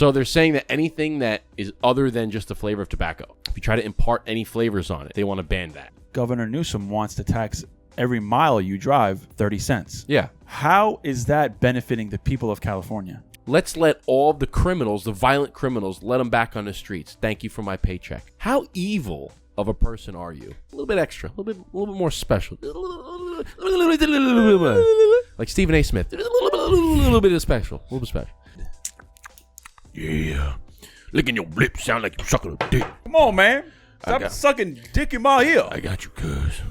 So they're saying that anything that is other than just the flavor of tobacco, if you try to impart any flavors on it, they want to ban that. Governor Newsom wants to tax every mile you drive 30 cents. Yeah. How is that benefiting the people of California? Let's let all the criminals, the violent criminals, let them back on the streets. Thank you for my paycheck. How evil of a person are you? A little bit extra, a little bit more special. Like Stephen A. Smith. A little bit of special. A little bit special. Yeah. Licking your lips sound like you're sucking a dick. Come on, man. Stop sucking dick in my ear. I got you, cuz.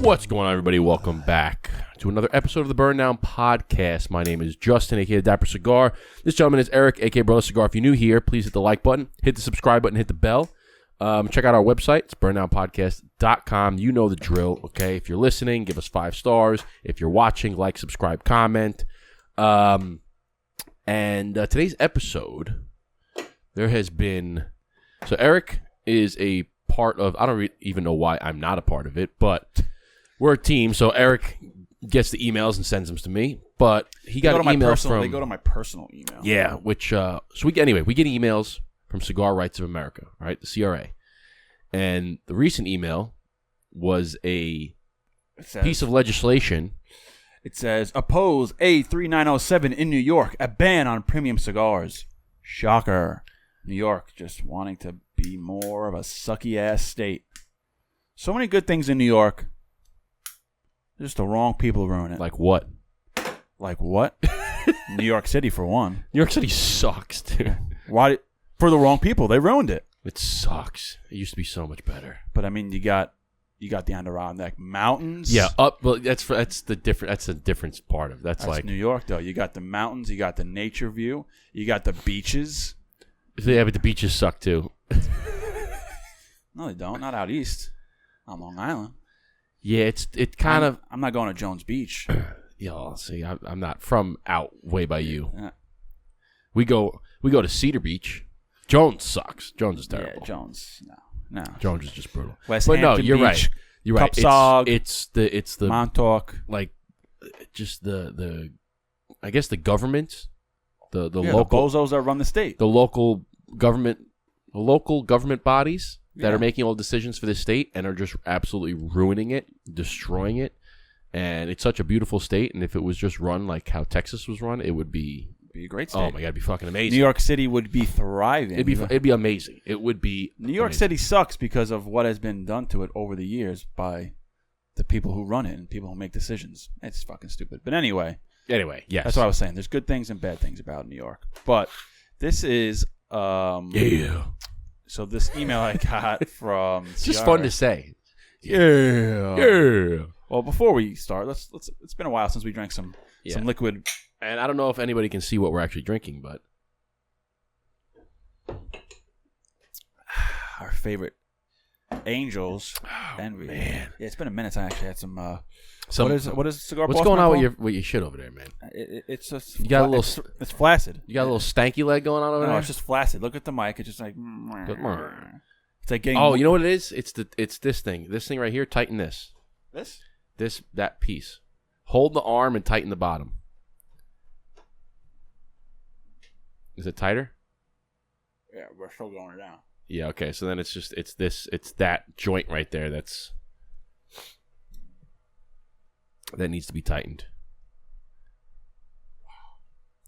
What's going on, everybody? Welcome back to another episode of the Burn Down Podcast. My name is Justin, a.k.a. Dapper Cigar. This gentleman is Eric, a.k.a. Brother Cigar. If you're new here, please hit the like button, hit the subscribe button, hit the bell. Check out our website. It's burndownpodcast.com. You know the drill, okay? If you're listening, give us 5 stars. If you're watching, like, subscribe, comment. And today's episode, there has been... So Eric is a part of... I don't even know why I'm not a part of it, but we're a team. So Eric gets the emails and sends them to me, but he got an email from... They go to my personal email. Yeah, which... So we get emails from Cigar Rights of America, right? The CRA. And the recent email was a piece of legislation. It says, oppose A3907 in New York, a ban on premium cigars. Shocker. New York just wanting to be more of a sucky-ass state. So many good things in New York. Just the wrong people ruin it. Like what? Like what? New York City, for one. New York City sucks, dude. Why? For the wrong people. They ruined it. It sucks. It used to be so much better. But I mean, you got the Adirondack Mountains. Yeah, well, that's the difference part of that's like New York though. You got the mountains, you got the nature view, you got the beaches. Yeah, but the beaches suck too. No, they don't. Not out east, on Long Island. Yeah, it kind of. I'm not going to Jones Beach. Yeah, see, I'm not from out way by you. Yeah. We go to Cedar Beach. Jones sucks. Jones is terrible. Yeah, Jones. No. Jones is just brutal. West but Hampton no, you're Beach, right. You're right. Cupsog, It's the Montauk. Like just the I guess the government, the local the bozos that run the state, the local government bodies that are making all the decisions for the state and are just absolutely ruining it, destroying it. And it's such a beautiful state, and if it was just run like how Texas was run, it would be a great state. Oh my god, it'd be fucking amazing. New York City would be thriving. It'd be amazing. It would be. New York City sucks because of what has been done to it over the years by the people who run it and people who make decisions. It's fucking stupid. But anyway, yes, that's what I was saying. There's good things and bad things about New York. But this is yeah. So this email I got from it's just fun to say. Yeah. Yeah. Well, before we start, let's. It's been a while since we drank some liquid. And I don't know if anybody can see what we're actually drinking, but our favorite Angels. Man, yeah, it's been a minute since I actually had some. What is cigar? What's going on with your shit over there, man? It's just you got a little. It's flaccid. You got a little stanky leg going on over there. No, it's just flaccid. Look at the mic. It's just like. It's like getting. Oh, you know what it is? It's this thing. This thing right here. Tighten this. That piece. Hold the arm and tighten the bottom. Is it tighter? Yeah, we're still going down. Yeah, okay. So then it's that joint right there that needs to be tightened.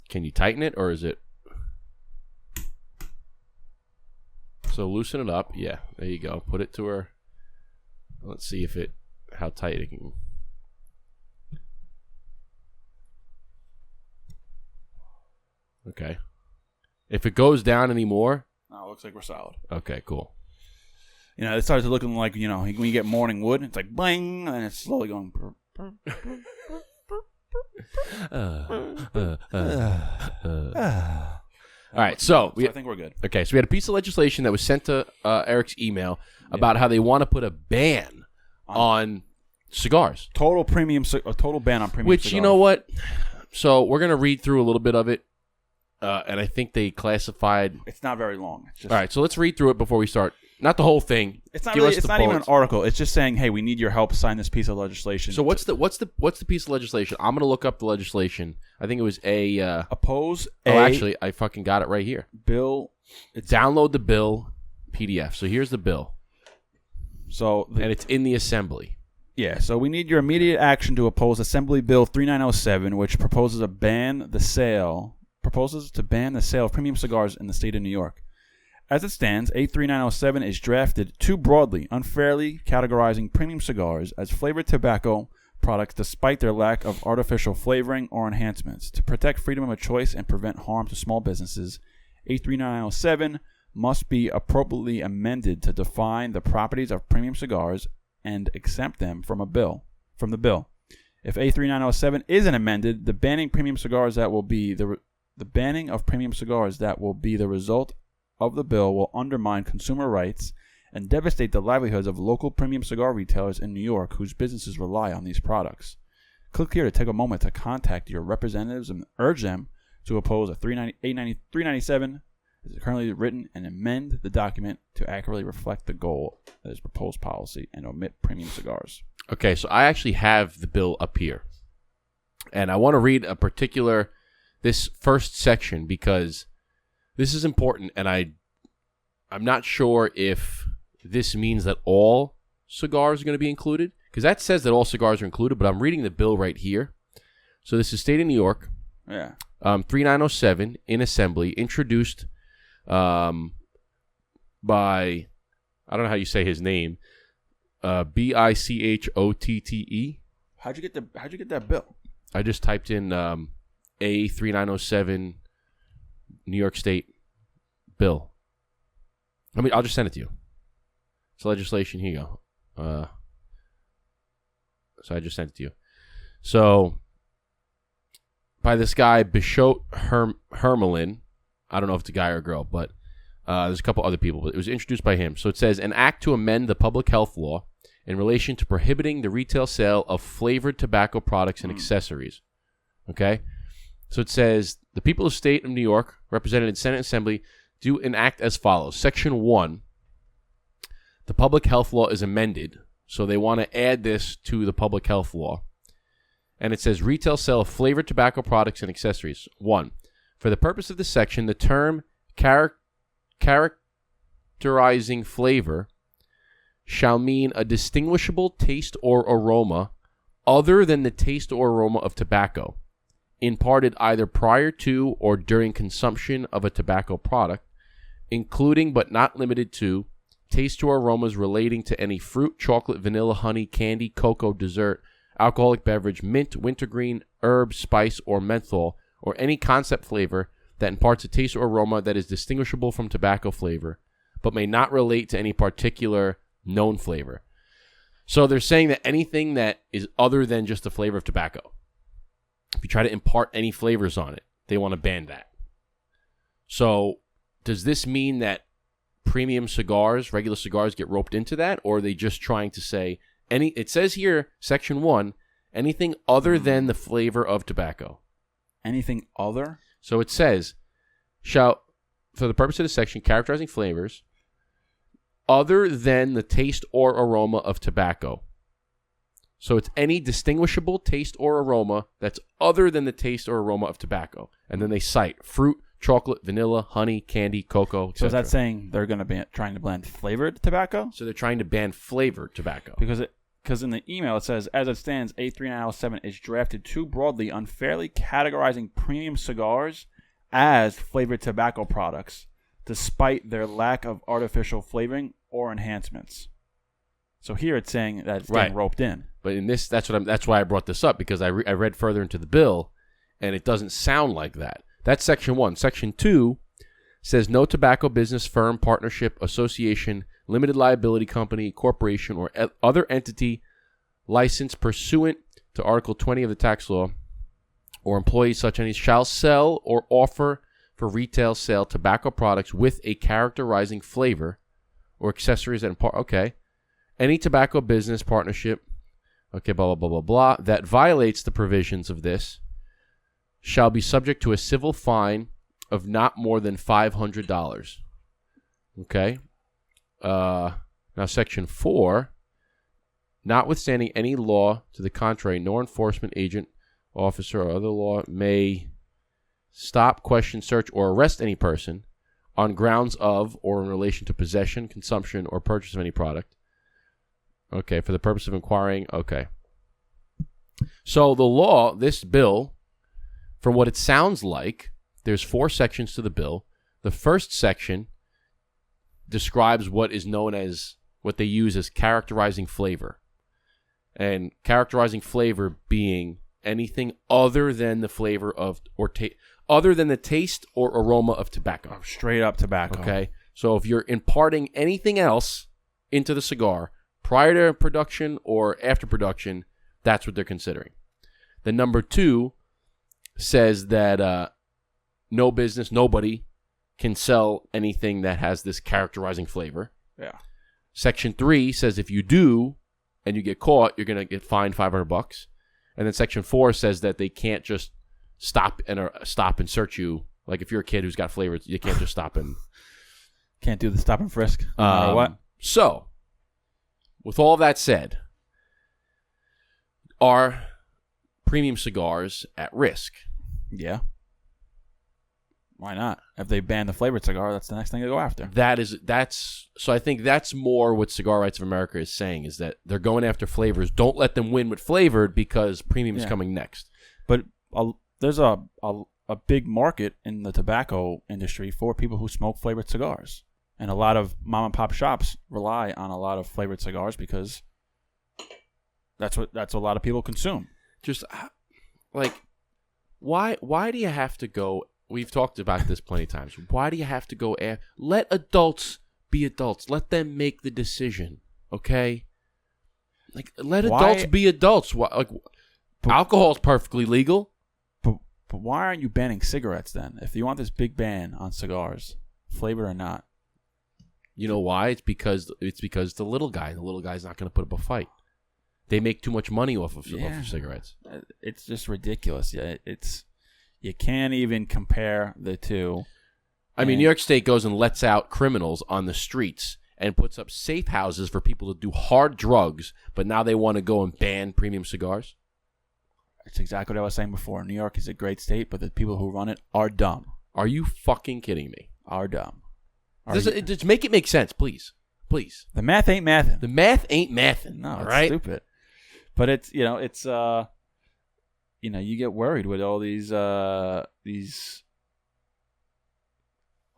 Can you tighten it, or is it? So loosen it up. Yeah, there you go. Put it to her. Let's see how tight it can. Okay. If it goes down anymore... Oh, it looks like we're solid. Okay, cool. You know, it starts looking like, you know, when you get morning wood, it's like bling, and it's slowly going... All right, so I think we're good. Okay, so we had a piece of legislation that was sent to Eric's email about how they want to put a ban on cigars. Total ban on premium cigars. Which, you know what? So we're going to read through a little bit of it. And I think they classified... It's not very long. All right, so let's read through it before we start Not the whole thing. It's not Give really. us It's the not even an bullets. article. It's just saying, hey, we need your help. Sign this piece of legislation. So what's the piece of legislation? I'm gonna look up the legislation. I think it was a. Oppose actually, I fucking got it right here. bill. Download the bill PDF. So here's the bill, So and it's in the assembly. yeah. So we need your immediate action to oppose Assembly Bill 3907, which proposes to ban the sale of premium cigars in the state of New York. As it stands, A3907 is drafted too broadly, unfairly categorizing premium cigars as flavored tobacco products despite their lack of artificial flavoring or enhancements. To protect freedom of choice and prevent harm to small businesses, A3907 must be appropriately amended to define the properties of premium cigars and exempt them from the bill. If A3907 isn't amended, the banning of premium cigars that will be the result of the bill will undermine consumer rights and devastate the livelihoods of local premium cigar retailers in New York whose businesses rely on these products. Click here to take a moment to contact your representatives and urge them to oppose a 397 as it's currently written and amend the document to accurately reflect the goal that is proposed policy and omit premium cigars. Okay, so I actually have the bill up here, and I want to read this first section because this is important, and I'm not sure if this means that all cigars are going to be included, because that says that all cigars are included, but I'm reading the bill right here. So this is State of New York, 3907 in assembly, introduced by, I don't know how you say his name, Bichotte. How'd you get that bill? I just typed in A3907 New York State bill. I'll just send it to you. It's legislation. Here you go. So I just sent it to you. So by this guy Bichotte Hermelin. I don't know if it's a guy or a girl, but there's a couple other people. But it was introduced by him. So it says an act to amend the public health law in relation to prohibiting the retail sale of flavored tobacco products and accessories. Okay. So it says, the people of the state of New York, represented in Senate Assembly, do enact as follows. Section 1, the public health law is amended. So they want to add this to the public health law. And it says, retail sale of flavored tobacco products and accessories. 1, for the purpose of this section, the term characterizing flavor shall mean a distinguishable taste or aroma other than the taste or aroma of tobacco, imparted either prior to or during consumption of a tobacco product, including but not limited to taste or aromas relating to any fruit, chocolate, vanilla, honey, candy, cocoa, dessert, alcoholic beverage, mint, wintergreen, herb, spice, or menthol, or any concept flavor that imparts a taste or aroma that is distinguishable from tobacco flavor, but may not relate to any particular known flavor. So they're saying that anything that is other than just the flavor of tobacco, if you try to impart any flavors on it, they want to ban that. So does this mean that premium cigars, regular cigars, get roped into that? Or are they just trying to say, it says here, Section 1, anything other than the flavor of tobacco? Anything other? So it says, shall, for the purpose of this section, characterizing flavors, other than the taste or aroma of tobacco. So it's any distinguishable taste or aroma that's other than the taste or aroma of tobacco. And then they cite fruit, chocolate, vanilla, honey, candy, cocoa, etc. So is that saying they're going to be trying to blend flavored tobacco? So they're trying to ban flavored tobacco. Because in the email it says, as it stands, A3907 is drafted too broadly, unfairly categorizing premium cigars as flavored tobacco products, despite their lack of artificial flavoring or enhancements. So here it's saying that it's getting roped in. But in this, that's why I brought this up, because I read further into the bill, and it doesn't sound like that. That's Section 1. Section 2 says no tobacco business, firm, partnership, association, limited liability company, corporation, or other entity licensed pursuant to Article 20 of the tax law, or employees such entities shall sell or offer for retail sale tobacco products with a characterizing flavor or accessories that impart. Okay. Any tobacco business, partnership, okay, blah, blah, blah, blah, blah, that violates the provisions of this shall be subject to a civil fine of not more than $500. Okay. Now, Section 4, notwithstanding any law to the contrary, no enforcement agent, officer, or other law may stop, question, search, or arrest any person on grounds of or in relation to possession, consumption, or purchase of any product. Okay, for the purpose of inquiring. Okay. So the law, this bill, from what it sounds like, there's 4 sections to the bill. The first section describes what is known as, what they use as characterizing flavor. And characterizing flavor being anything other than the flavor of, or other than the taste or aroma of tobacco. Straight up tobacco. Okay. So if you're imparting anything else into the cigar prior to production or after production, that's what they're considering. The number 2 says that nobody can sell anything that has this characterizing flavor. Yeah. Section 3 says if you do and you get caught, you're going to get fined $500. And then Section 4 says that they can't just stop and search you. Like if you're a kid who's got flavors, you can't just stop and can't do the stop and frisk. No matter what. So, with all that said, are premium cigars at risk? Yeah. Why not? If they ban the flavored cigar, that's the next thing to go after. So I think that's more what Cigar Rights of America is saying, is that they're going after flavors. Don't let them win with flavored because premium is coming next. But there's a big market in the tobacco industry for people who smoke flavored cigars. And a lot of mom and pop shops rely on a lot of flavored cigars because that's what a lot of people consume. Just like why do you have to go? We've talked about this plenty of times. Why do you have to go? Let adults be adults. Let them make the decision. Okay. Like let adults be adults. Alcohol is perfectly legal. But why aren't you banning cigarettes then? If you want this big ban on cigars, flavored or not. You know why? It's because the little guy's not going to put up a fight. They make too much money off of cigarettes. It's just ridiculous. Yeah, you can't even compare the two. I mean, New York State goes and lets out criminals on the streets and puts up safe houses for people to do hard drugs, but now they want to go and ban premium cigars? It's exactly what I was saying before. New York is a great state, but the people who run it are dumb. Are you fucking kidding me? Are dumb. Just make it make sense, please. Please. The math ain't mathin'. The math ain't mathin'. No, it's right? stupid. But it's you get worried with all these I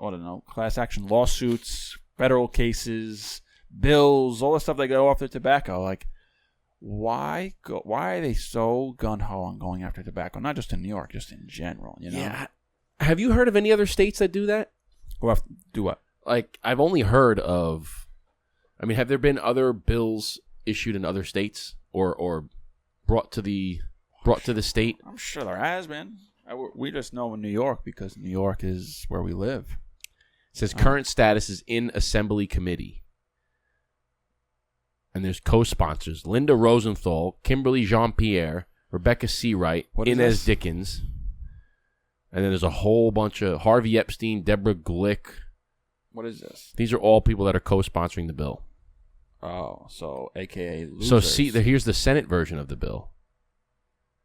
don't know, class action lawsuits, federal cases, bills, all the stuff they go after tobacco. Like, why are they so gun-ho on going after tobacco? Not just in New York, just in general, you know? Yeah. Have you heard of any other states that do that? Do what? Like, I've only heard of, have there been other bills issued in other states or brought to the state? I'm sure there has been. We just know in New York because New York is where we live. It says current status is in assembly committee. And there's co-sponsors: Linda Rosenthal, Kimberly Jean-Pierre, Rebecca Seawright, Inez Dickens. And then there's a whole bunch of Harvey Epstein, Deborah Glick. What is this? These are all people that are co-sponsoring the bill. Oh, so AKA losers. So see, here's the Senate version of the bill.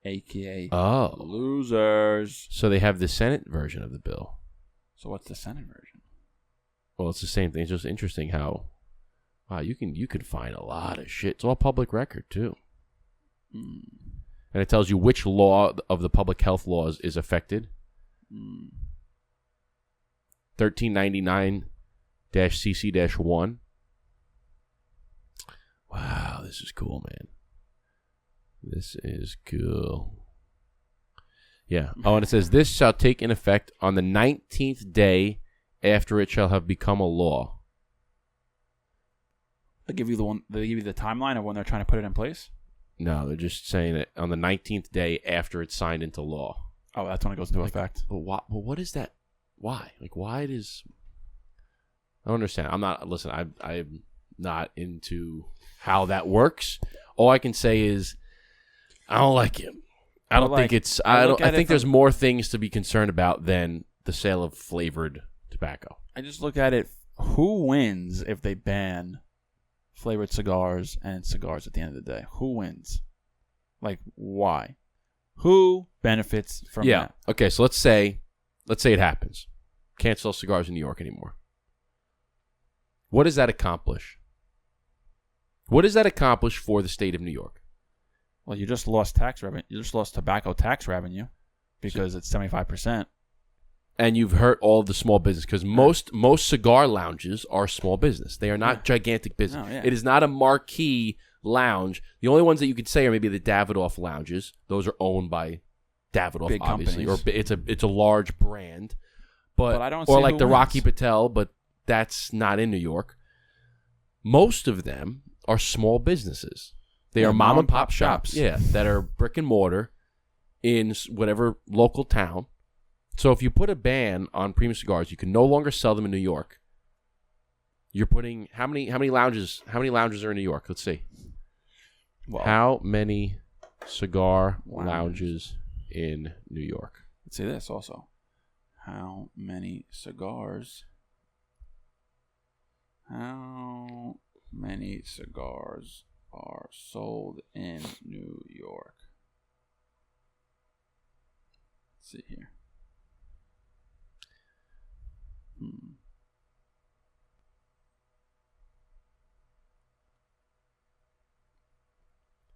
AKA losers. So they have the Senate version of the bill. So what's the Senate version? Well, it's the same thing. It's just interesting how, wow, you can find a lot of shit. It's all public record too. And it tells you which law of the public health laws is affected. 1399-CC-1. Wow, this is cool, man. This is cool. Yeah. Oh, and it says, this shall take in effect on the 19th day after it shall have become a law. They give you the timeline of when they're trying to put it in place? No, they're just saying it on the 19th day after it's signed into law. Oh, that's when it goes into effect. But what is that? Why? Like, why it is... I don't understand. I'm not into how that works. All I can say is I don't like it. I think there's more things to be concerned about than the sale of flavored tobacco. I just look at it who wins if they ban flavored cigars and cigars at the end of the day? Who wins? Like, why? Who benefits from that? Okay, so let's say it happens. Can't sell cigars in New York anymore. What does that accomplish? What does that accomplish for the state of New York? Well, you just lost tax revenue. You just lost tobacco tax revenue because it's 75%. And you've hurt all of the small business because most cigar lounges are small business. They are not gigantic business. No, yeah. It is not a marquee lounge. The only ones that you could say are maybe the Davidoff lounges. Those are owned by Davidoff, Big obviously, companies. or it's a large brand. But I don't or see like who the wins. Rocky Patel, but that's not in New York. Most of them are small businesses. They are mom and pop shops, that are brick and mortar in whatever local town. So if you put a ban on premium cigars, you can no longer sell them in New York. You're putting how many lounges are in New York? Let's see. Well, How many cigar lounges in New York? let's see this also. How many cigars? How many cigars are sold in New York? Let's see here.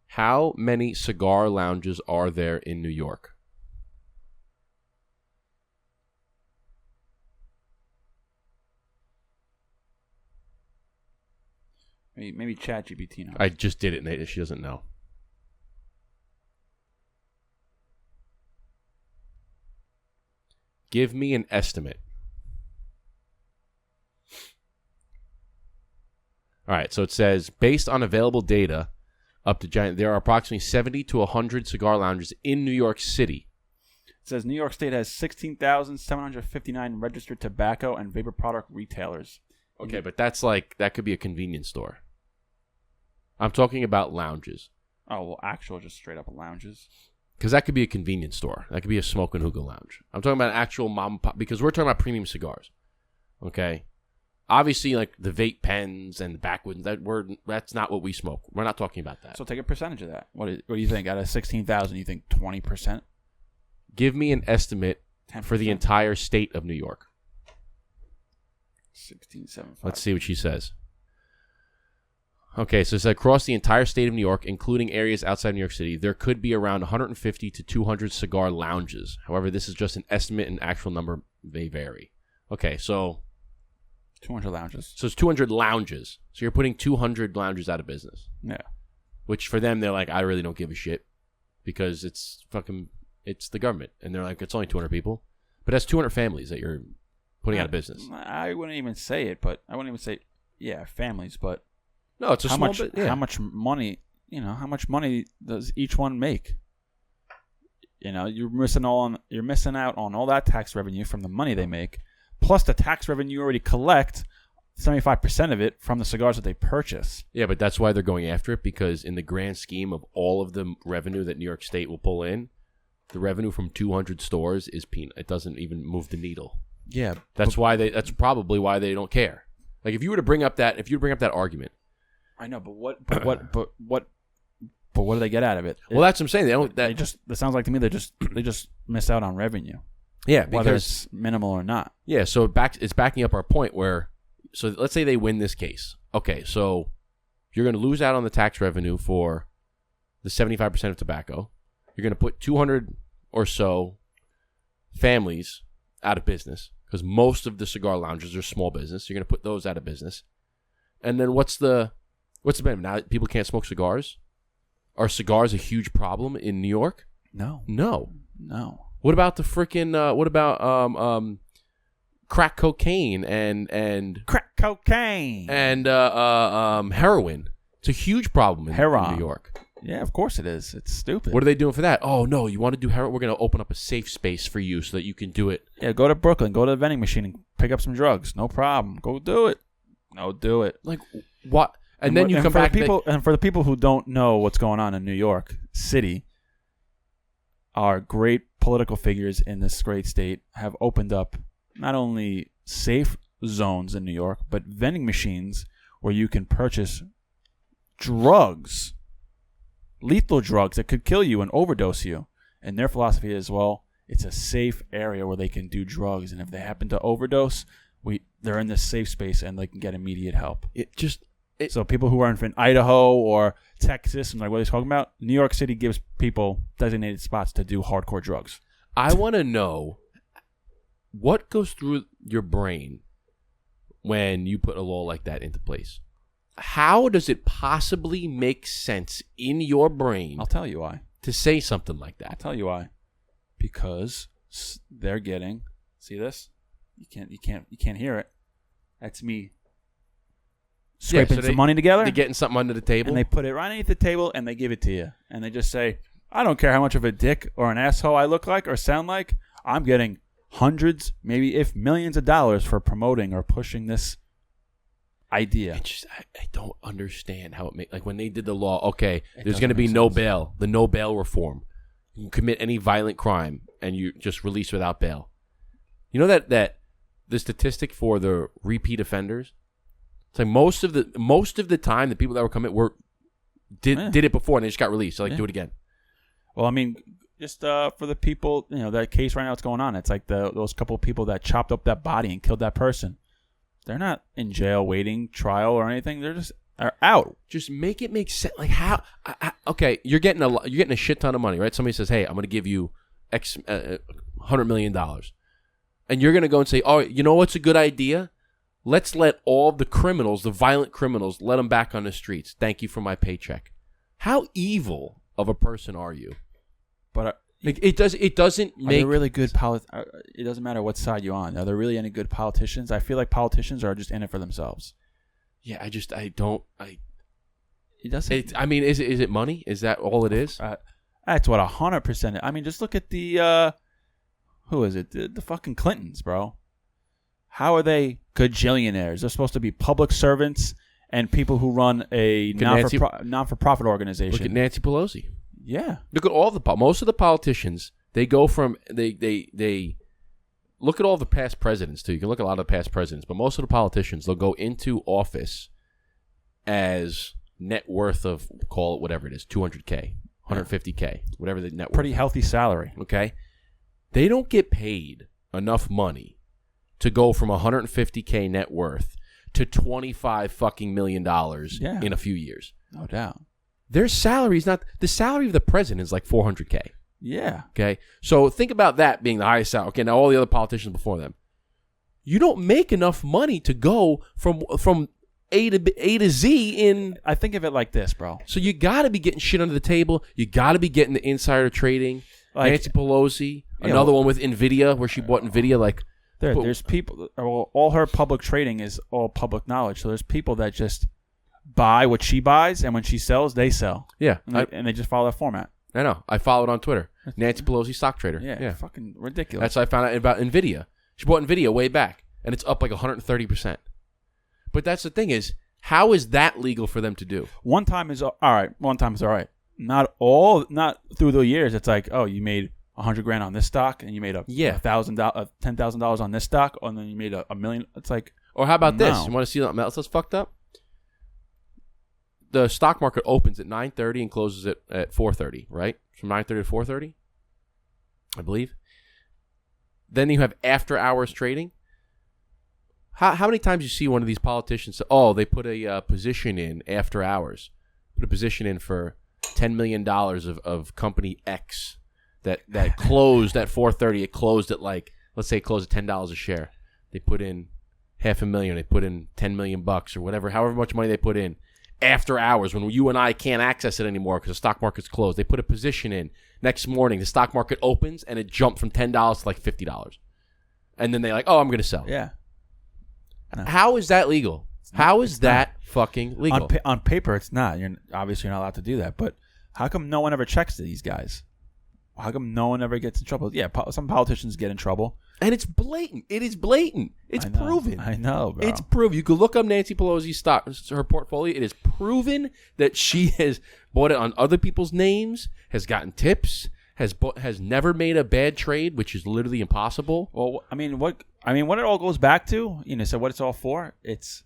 How many cigar lounges are there in New York? Maybe ChatGPT knows. I just did it, Nate. She doesn't know. Give me an estimate. All right, so it says, based on available data, up to there are approximately 70 to 100 cigar lounges in New York City. It says New York State has 16,759 registered tobacco and vapor product retailers. Okay, but that's that could be a convenience store. I'm talking about lounges. Oh, well, actual just straight up lounges. Because that could be a convenience store. That could be a smoke and hookah lounge. I'm talking about actual mom and pop, because we're talking about premium cigars. Okay? Obviously, like the vape pens and the backwoods, that's not what we smoke. We're not talking about that. So take a percentage of that. What do you think? Out of 16,000, you think 20%? Give me an estimate 10%? for the entire state of New York. 16.75. Let's see what she says. Okay, so it's across the entire state of New York, including areas outside New York City, there could be around 150 to 200 cigar lounges. However, this is just an estimate, and actual number may vary. Okay, so 200 lounges. So it's 200 lounges. So you're putting 200 lounges out of business. Yeah. Which for them, they're like, I really don't give a shit because it's the government. And they're like, it's only 200 people. But that's 200 families that you're putting out of business. I wouldn't even say it, but I wouldn't even say, families, but no, it's a how small much, bit. Yeah. How much money, how much money does each one make? You're missing out on all that tax revenue from the money they make, plus the tax revenue you already collect, 75% of it from the cigars that they purchase. Yeah, but that's why they're going after it, because in the grand scheme of all of the revenue that New York State will pull in, the revenue from 200 stores is peanut. It doesn't even move the needle. Yeah, that's probably why they don't care. Like if you were to bring up that argument, I know, but what do they get out of it? Well, that's what I'm saying. It sounds like to me they just miss out on revenue. Yeah, because whether it's minimal or not. Yeah, so it's backing up our point where, so let's say they win this case. Okay, so you're going to lose out on the tax revenue for the 75% of tobacco. You're going to put 200 or so families out of business because most of the cigar lounges are small business. You're going to put those out of business. And then what's the benefit? Now people can't smoke cigars? Are cigars a huge problem in New York? No. What about the freaking crack cocaine and crack cocaine and heroin? It's a huge problem in New York. Yeah, of course it is. It's stupid. What are they doing for that? Oh no, you want to do heroin? We're going to open up a safe space for you so that you can do it. Yeah, go to Brooklyn, go to the vending machine and pick up some drugs. No problem. Go do it. No, do it. Like what? And then you come back. And for the people who don't know what's going on in New York City, our great political figures in this great state have opened up not only safe zones in New York, but vending machines where you can purchase drugs, lethal drugs that could kill you and overdose you. And their philosophy is, well, it's a safe area where they can do drugs, and if they happen to overdose, they're in this safe space and they can get immediate help. So people who are in Idaho or Texas, and like what he's talking about, New York City gives people designated spots to do hardcore drugs. I want to know what goes through your brain when you put a law like that into place. How does it possibly make sense in your brain? I'll tell you why. To say something like that. I'll tell you why. Because they're getting, see this? You can't hear it. That's me scraping some money together. They're getting something under the table. And they put it right underneath the table and they give it to you. And they just say, I don't care how much of a dick or an asshole I look like or sound like. I'm getting hundreds, maybe if millions of dollars for promoting or pushing this idea. I don't understand how it makes, like when they did the law, okay, there's going to be no bail, the no bail reform. You can commit any violent crime and you just release without bail. You know that the statistic for the repeat offenders, it's like most of the time the people that were committed did it before and they just got released. So do it again. Well, I mean, just for the people, that case right now that's going on, it's like those couple of people that chopped up that body and killed that person. They're not in jail waiting trial or anything. They're just out. Just make it make sense. Like how? Okay, you're getting a shit ton of money, right? Somebody says, "Hey, I'm going to give you X $100 million," and you're going to go and say, "Oh, you know what's a good idea? Let's let all the criminals, the violent criminals, let them back on the streets. Thank you for my paycheck." How evil of a person are you? But it doesn't make. Are they really good it doesn't matter what side you're on. Are there really any good politicians? I feel like politicians are just in it for themselves. Yeah, I don't. It doesn't. I mean, is it money? Is that all it is? That's what 100%. I mean, just look at the who is it? The fucking Clintons, bro. How are they gajillionaires? They're supposed to be public servants and people who run a non-for-profit organization. Look at Nancy Pelosi. Yeah. Look at most of the politicians. They go from they look at all the past presidents too. You can look at a lot of the past presidents, but most of the politicians, they'll go into office as net worth of, call it whatever it is, $200K, $150K, whatever the net worth. Pretty healthy salary. Okay, they don't get paid enough money to go from $150K net worth to $25 fucking million in a few years. No doubt. Their salary is not the salary of the president is like $400K. Yeah. Okay. So think about that being the highest salary. Okay. Now all the other politicians before them, you don't make enough money to go from A to Z in. I think of it like this, bro. So you got to be getting shit under the table. You got to be getting the insider trading. Like, Nancy Pelosi, another one with Nvidia, where she bought Nvidia. Like there's people. Well, all her public trading is all public knowledge. So there's people that just buy what she buys, and when she sells, they sell. Yeah, and they just follow that format. I know. I followed on Twitter. Nancy Pelosi, stock trader. Yeah, fucking ridiculous. That's how I found out about Nvidia. She bought Nvidia way back, and it's up like 130%. But that's the thing is, how is that legal for them to do? One time is all right. One time is all right. Not through the years. It's like, oh, you made $100,000 on this stock, and you made $10,000 on this stock, and then you made $1 million. It's like, or how about this? You want to see something else that's fucked up? The stock market opens at 9:30 and closes at 4:30, right? From 9:30 to 4:30, I believe. Then you have after hours trading. How many times you see one of these politicians say, oh, they put a position in after hours, put a position in for $10 million of company X that closed at 4:30. It closed at let's say it closed at $10 a share. They put in $500,000. They put in $10 million or whatever, however much money they put in. After hours, when you and I can't access it anymore because the stock market's closed, they put a position in. Next morning, the stock market opens and it jumped from $10 to like $50. And then they're like, oh, I'm going to sell. Yeah. No. How is that legal? How is that fucking legal? On paper, it's not. You're not allowed to do that. But how come no one ever checks these guys? How come no one ever gets in trouble? Yeah, some politicians get in trouble. And it's blatant. It is blatant. It's proven. I know, bro. It's proven. You could look up Nancy Pelosi's stock, her portfolio. It is proven that she has bought it on other people's names, has gotten tips, has never made a bad trade, which is literally impossible. Well, I mean, I mean, what it all goes back to, so what it's all for, it's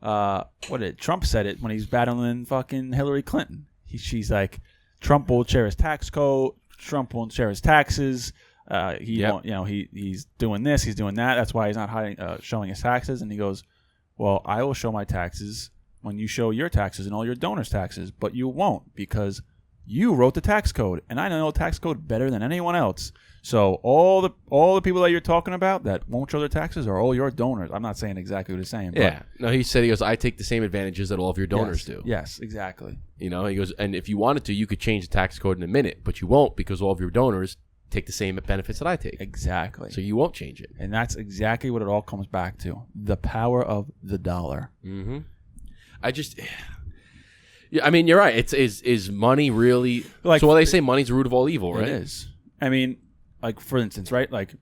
Trump said it when he's battling fucking Hillary Clinton. She's like, Trump won't share his tax code. Trump won't share his taxes. He won't, he's doing this, he's doing that. That's why he's not showing his taxes. And he goes, well, I will show my taxes when you show your taxes and all your donors' taxes, but you won't because you wrote the tax code, and I know the tax code better than anyone else. So all the people that you're talking about that won't show their taxes are all your donors. I'm not saying exactly what he's saying. Yeah. No, he goes, I take the same advantages that all of your donors do. Yes, exactly. He goes, and if you wanted to, you could change the tax code in a minute, but you won't because all of your donors take the same benefits that I take. Exactly. So you won't change it. And that's exactly what it all comes back to. The power of the dollar. Mm-hmm. Yeah, I mean, you're right. Is money really... so they say money's the root of all evil, right? It is. I mean, like, for instance, right? Like,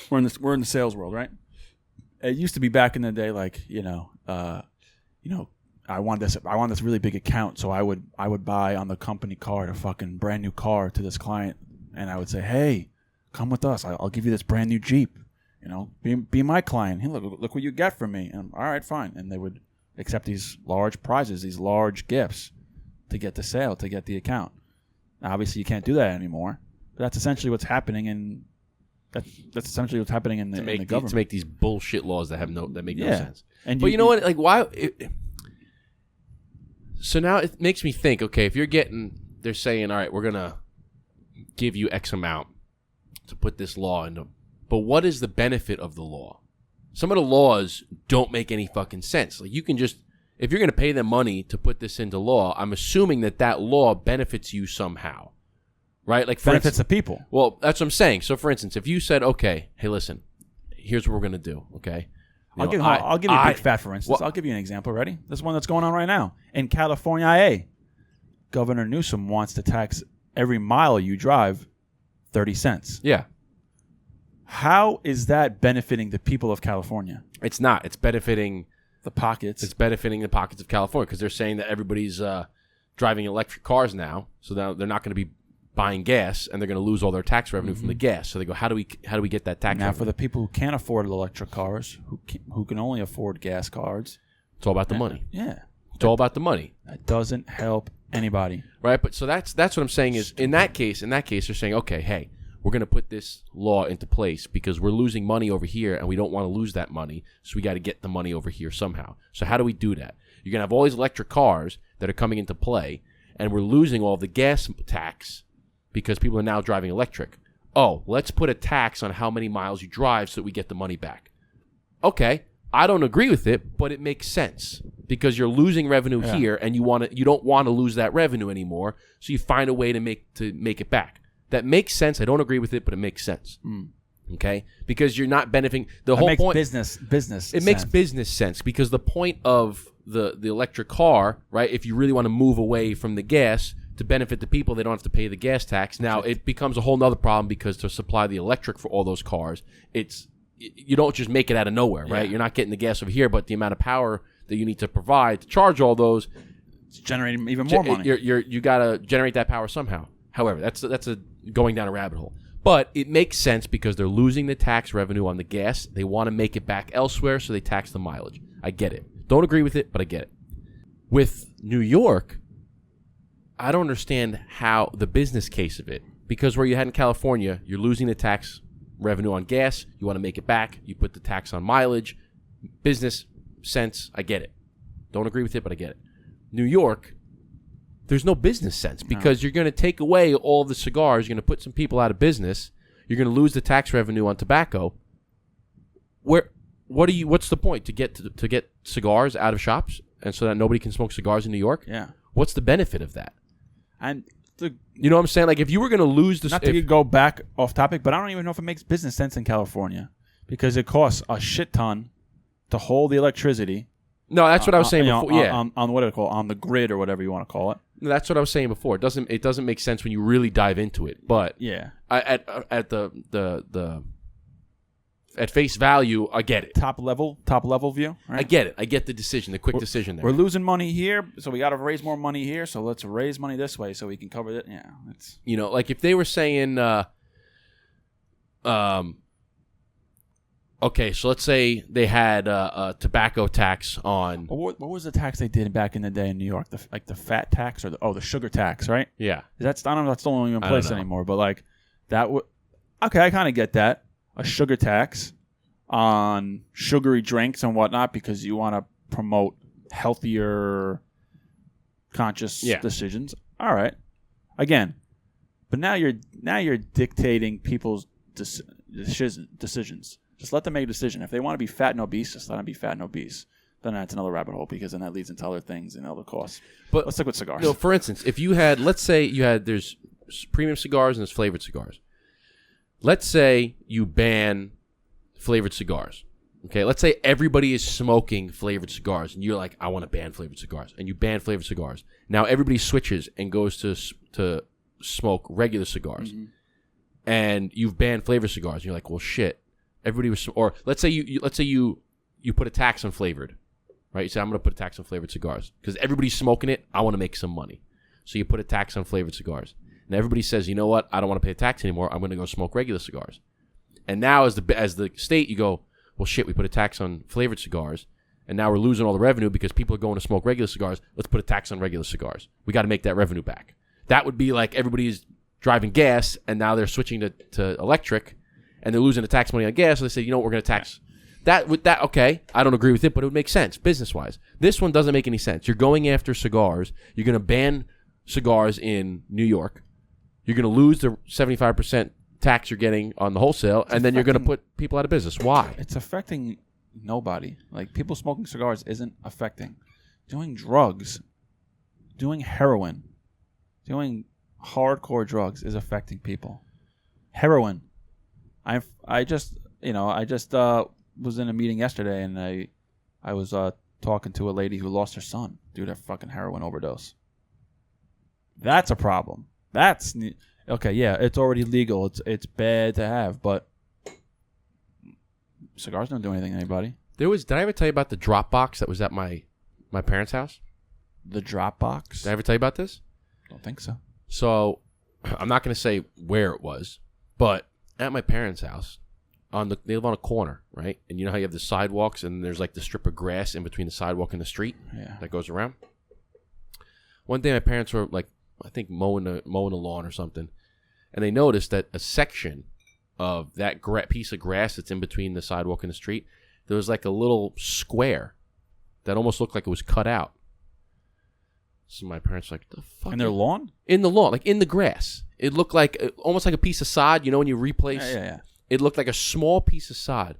we're in the sales world, right? It used to be back in the day, like, I want this really big account, so I would buy on the company card a fucking brand new car to this client, and I would say, hey, come with us. I'll give you this brand new Jeep. Be my client. Hey, look what you get from me. And all right, fine. And they would accept these large prizes, these large gifts to get the sale, to get the account. Now, obviously, you can't do that anymore. But that's essentially what's happening that's essentially what's happening in the government. To make these bullshit laws that make no sense. And but you know what? Like, why? So now it makes me think. Okay, if they're saying, all right, we're gonna give you X amount to put this law into. But what is the benefit of the law? Some of the laws don't make any fucking sense. Like, you can just, if you're going to pay them money to put this into law, I'm assuming that law benefits you somehow, right? Like, benefits the people. Well, that's what I'm saying. So, for instance, if you said, okay, hey, listen, here's what we're going to do, okay? I'll give you a big fat, for instance. I'll give you an example. Ready? This one that's going on right now. In California, Governor Newsom wants to tax every mile you drive 30 cents. Yeah. How is that benefiting the people of California? It's not. It's benefiting the pockets. It's benefiting the pockets of California because they're saying that everybody's driving electric cars now, so now they're not going to be buying gas, and they're going to lose all their tax revenue from the gas. So they go, how do we get that tax revenue? For the people who can't afford electric cars, who can only afford gas cards, it's all about the money. Yeah, it's all about the money. That doesn't help anybody, right? But so that's what I'm saying is in that case, they're saying, okay, hey, we're going to put this law into place because we're losing money over here and we don't want to lose that money. So we got to get the money over here somehow. So how do we do that? You're going to have all these electric cars that are coming into play and we're losing all the gas tax because people are now driving electric. Oh, let's put a tax on how many miles you drive so that we get the money back. Okay, I don't agree with it, but it makes sense because you're losing revenue here and you don't want to lose that revenue anymore. So you find a way to make it back. That makes sense. I don't agree with it, but it makes sense. Okay? Because you're not benefiting. The whole point. Business. It makes business sense because the point of the electric car, right? If you really want to move away from the gas to benefit the people, they don't have to pay the gas tax. Now it becomes a whole nother problem because to supply the electric for all those cars, you don't just make it out of nowhere, right? Yeah. You're not getting the gas over here, but the amount of power that you need to provide to charge all those, it's generating even more money. You got to generate that power somehow. However, that's a going down a rabbit hole. But it makes sense because they're losing the tax revenue on the gas. They want to make it back elsewhere, so they tax the mileage. I get it. Don't agree with it, but I get it. With New York, I don't understand how the business case of it. Because where you had in California, you're losing the tax revenue on gas. You want to make it back. You put the tax on mileage. Business sense, I get it. Don't agree with it, but I get it. New York, there's no business sense because you're going to take away all the cigars. You're going to put some people out of business. You're going to lose the tax revenue on tobacco. What's the point to get cigars out of shops and so that nobody can smoke cigars in New York? Yeah. What's the benefit of that? And you know what I'm saying? Like if you were going to lose the... Not to go back off topic, but I don't even know if it makes business sense in California because it costs a shit ton to hold the electricity. No, that's what I was saying before. On what do they call it? On the grid or whatever you want to call it. That's what I was saying before. It doesn't make sense when you really dive into it. But yeah, at face value, I get it. Top level view. Right? I get it. I get the decision, the quick decision there. We're losing money here, so we got to raise more money here. So let's raise money this way so we can cover it. Yeah, it's like if they were saying, Okay, so let's say they had a tobacco tax on. What was the tax they did back in the day in New York? The fat tax or the sugar tax, right? Yeah. I don't know if that's still in place anymore, but like that would. Okay, I kind of get that. A sugar tax on sugary drinks and whatnot because you want to promote healthier, conscious decisions. All right. Again, but now you're dictating people's decisions. Just let them make a decision. If they want to be fat and obese, just let them be fat and obese. Then that's another rabbit hole because then that leads into other things and other costs. But let's stick with cigars. No, for instance, if you had, let's say there's premium cigars and there's flavored cigars. Let's say you ban flavored cigars. Okay, let's say everybody is smoking flavored cigars, and you're like, I want to ban flavored cigars, and you ban flavored cigars. Now everybody switches and goes to smoke regular cigars, and you've banned flavored cigars. And you're like, well, shit. Everybody was, or let's say you put a tax on flavored, right? You say I'm going to put a tax on flavored cigars because everybody's smoking it. I want to make some money, so you put a tax on flavored cigars, and everybody says, you know what? I don't want to pay a tax anymore. I'm going to go smoke regular cigars. And now as the state, you go, well, shit, we put a tax on flavored cigars, and now we're losing all the revenue because people are going to smoke regular cigars. Let's put a tax on regular cigars. We got to make that revenue back. That would be like everybody's driving gas, and now they're switching to electric, and they're losing the tax money on gas. So they say, you know what, we're going to tax that. With that, okay, I don't agree with it, but it would make sense business-wise. This one doesn't make any sense. You're going after cigars. You're going to ban cigars in New York. You're going to lose the 75% tax you're getting on the wholesale, and then you're going to put people out of business. Why? It's affecting nobody. Like, people smoking cigars isn't affecting. Doing drugs, doing heroin, doing hardcore drugs is affecting people. Heroin. I just was in a meeting yesterday, and I was talking to a lady who lost her son due to a fucking heroin overdose. That's a problem. That's okay. Yeah, it's already legal. It's bad to have, but cigars don't do anything to anybody. Did I ever tell you about the drop box that was at my parents' house? The drop box? Did I ever tell you about this? Don't think so. So I'm not going to say where it was, but at my parents' house, they live on a corner, right? And you know how you have the sidewalks and there's like the strip of grass in between the sidewalk and the street that goes around? One day my parents were like, I think mowing the lawn or something, and they noticed that a section of that piece of grass that's in between the sidewalk and the street, there was like a little square that almost looked like it was cut out. So my parents were like, the fuck? In their lawn? In the lawn, like in the grass. It looked like almost like a piece of sod. You know when you replace? Yeah. It looked like a small piece of sod.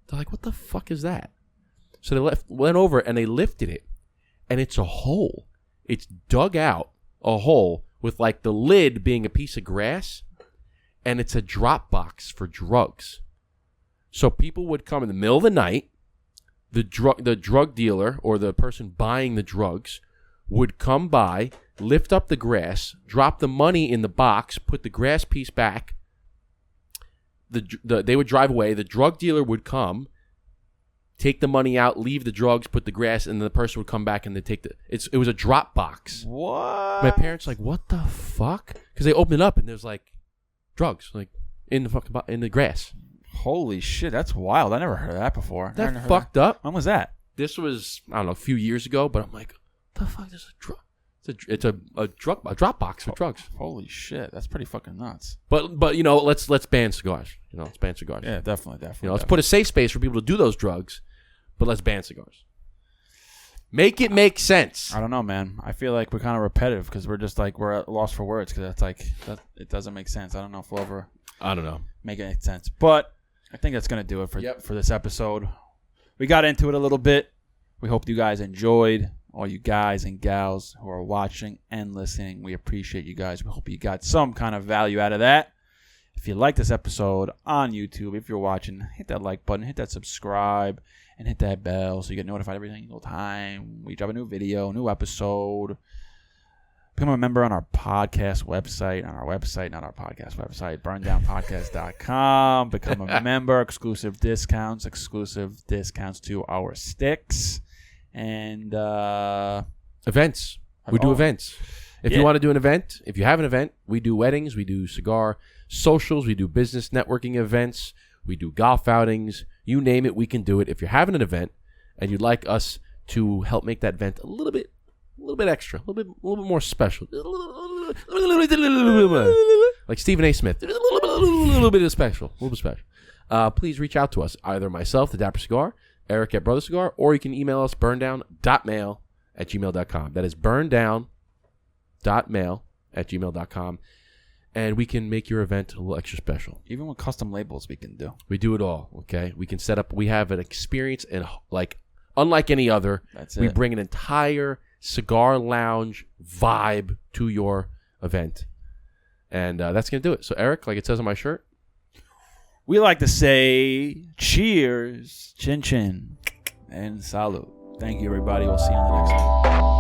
They're like, what the fuck is that? So they went over and they lifted it, and it's a hole. It's dug out a hole with like the lid being a piece of grass, and it's a drop box for drugs. So people would come in the middle of the night. The drug dealer or the person buying the drugs would come by, lift up the grass, drop the money in the box, put the grass piece back. They would drive away. The drug dealer would come, take the money out, leave the drugs, put the grass, and the person would come back and they take it was a drop box. What? My parents were like, what the fuck? Because they opened it up and there's like drugs like in the grass. Holy shit, that's wild. I never heard of that before. That fucked up. When was that? This was, I don't know, a few years ago, but I'm like, what the fuck? There's a drug. It's a drop box for drugs. Holy shit, that's pretty fucking nuts. But you know, let's ban cigars. Let's ban cigars. Yeah, definitely. Let's put a safe space for people to do those drugs, but let's ban cigars. Make it make sense. I don't know, man. I feel like we're kind of repetitive because we're just like we're at loss for words because that's like it doesn't make sense. I don't know if we'll ever. I don't know. Make any sense, but I think that's gonna do it for this episode. We got into it a little bit. We hope you guys enjoyed. All you guys and gals who are watching and listening, we appreciate you guys. We hope you got some kind of value out of that. If you like this episode on YouTube, if you're watching, hit that like button, hit that subscribe, and hit that bell so you get notified every single time we drop a new video, new episode. Become a member on our podcast website, not our podcast website, burndownpodcast.com. Become a member, exclusive discounts to our sticks. And events. We do events. If you want to do an event, if you have an event, we do weddings, we do cigar socials, we do business networking events, We do golf outings. You name it, we can do it. If you're having an event and you'd like us to help make that event a little bit extra, a little bit more special, like Stephen A. Smith, a little bit special, please reach out to us. Either myself, the Dapper Cigar, Eric at Brother Cigar, or you can email us burndown.mail@gmail.com. That is burndown.mail@gmail.com. And we can make your event a little extra special. Even with custom labels, we can do. We do it all, okay? We can set up. We have an experience, and unlike any other, we bring an entire cigar lounge vibe to your event. And that's going to do it. So, Eric, like it says on my shirt, we like to say cheers, chin chin, and salud. Thank you, everybody. We'll see you on the next one.